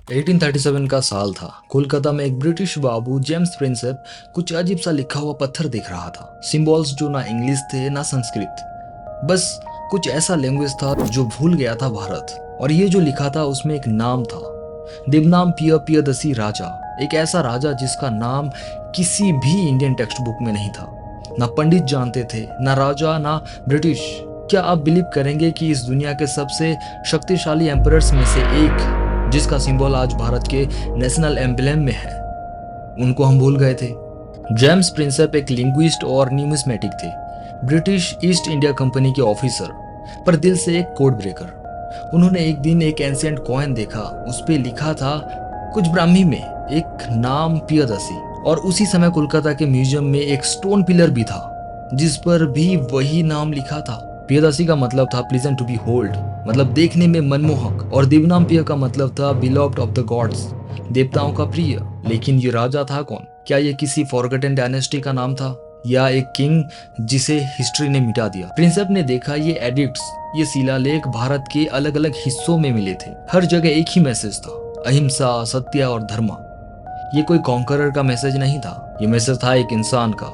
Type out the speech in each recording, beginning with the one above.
1837 का साल था। कोलकाता में एक ब्रिटिश बाबू जेम्स प्रिंसेप कुछ अजीब सा लिखा हुआ पत्थर देख रहा था। सिंबल्स जो ना इंग्लिश थे ना संस्कृत, बस कुछ ऐसा लैंग्वेज था जो भूल गया था भारत। और ये जो लिखा था उसमें एक नाम था, देवनाम प्रियदर्शी राजा। एक ऐसा राजा जिसका नाम किसी भी इंडियन टेक्स्ट बुक में नहीं था। ना पंडित जानते थे, ना राजा, ना ब्रिटिश। क्या आप बिलीव करेंगे कि इस दुनिया के सबसे शक्तिशाली एम्परर्स में से एक, जिसका सिंबल आज भारत के नेशनल एम्बलम में है, उनको हम भूल गए थे। जेम्स प्रिंसेप एक लिंग्विस्ट और न्यूमिस्मेटिक थे, ब्रिटिश ईस्ट इंडिया कंपनी के ऑफिसर, पर दिल से एक कोड ब्रेकर। उन्होंने एक दिन एक एंशिएंट कॉइन देखा, उस पे लिखा था कुछ ब्राह्मी में एक नाम प्रियदर्शी। और उसी समय कोलकाता के म्यूजियम में एक स्टोन पिलर भी था जिस पर भी वही नाम लिखा था। प्रियदर्शी का मतलब था प्लीजेंट टू बी होल्ड, मतलब देखने में मनमोहक, और दिव्नाम प्रिय का मतलब था बिलोव्ड ऑफ द गॉड्स, देवताओं का प्रिय। लेकिन ये राजा था कौन? क्या ये किसी फॉरगेटन डायनेस्टी का नाम था, या एक किंग जिसे हिस्ट्री ने मिटा दिया? प्रिंसेप ने देखा ये एडिक्ट्स, ये शिलालेख भारत के अलग अलग हिस्सों में मिले थे। हर जगह एक ही मैसेज था, अहिंसा, सत्य और धर्म। ये कोई कॉन्करर का मैसेज नहीं था, ये मैसेज था एक इंसान का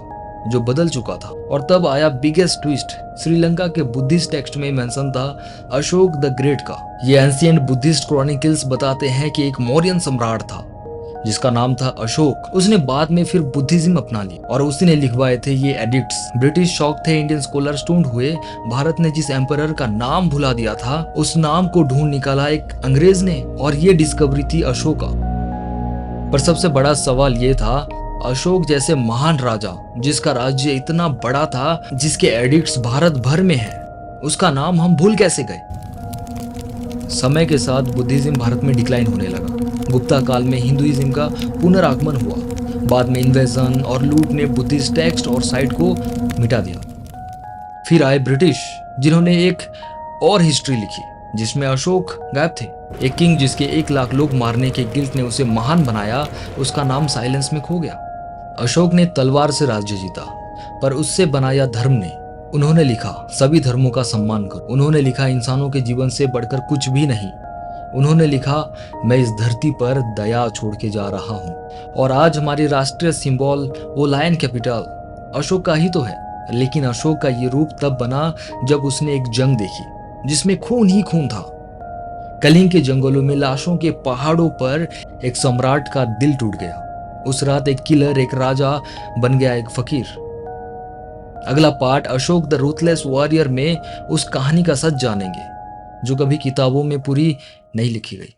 जो बदल चुका था। और तब आया बिगेस्ट ट्विस्ट। श्रीलंका के बुद्धिस्ट टेक्स्ट में मेंशन था अशोक द ग्रेट का। ये एंशिएंट बुद्धिस्ट क्रॉनिकल्स बताते हैं कि एक मौर्यन सम्राट था जिसका नाम था अशोक। उसने बाद में फिर बुद्धिज्म अपना ली और उसने लिखवाए थे ये एडिक्ट्स। ब्रिटिश शौक थे, इंडियन स्कॉलर्स ढूंढ हुए। भारत ने जिस एम्परर का नाम भुला दिया था, उस नाम को ढूंढ निकाला एक अंग्रेज ने, और ये डिस्कवरी थी अशोका। पर सबसे बड़ा सवाल ये था, अशोक जैसे महान राजा जिसका राज्य इतना बड़ा था, जिसके एडिक्ट्स भारत भर में है, उसका नाम हम भूल कैसे गए? समय के साथ बुद्धिज्म भारत में डिक्लाइन होने लगा। गुप्ता काल में हिंदुइज्म का पुनरागमन हुआ। बाद में इन्वेजन और लूट ने बुद्धिस्ट टेक्स्ट और साइट को मिटा दिया। फिर आए ब्रिटिश, जिन्होंने एक और हिस्ट्री लिखी जिसमें अशोक गायब थे। एक किंग जिसके 1 लाख लोग मारने के गिल्ट ने उसे महान बनाया, उसका नाम साइलेंस में खो गया। अशोक ने तलवार से राज्य जीता, पर उससे बनाया धर्म ने। उन्होंने लिखा सभी धर्मों का सम्मान करो। उन्होंने लिखा इंसानों के जीवन से बढ़कर कुछ भी नहीं। उन्होंने लिखा मैं इस धरती पर दया छोड़ के जा रहा हूँ। और आज हमारी राष्ट्रीय सिंबल वो लायन कैपिटल अशोक का ही तो है। लेकिन अशोक का ये रूप तब बना जब उसने एक जंग देखी जिसमें खून ही खून था। कलिंग के जंगलों में लाशों के पहाड़ों पर एक सम्राट का दिल टूट गया। उस रात एक किलर एक राजा बन गया एक फकीर। अगला part Ashok the ruthless warrior में उस कहानी का सच जानेंगे जो कभी किताबों में पूरी नहीं लिखी गई।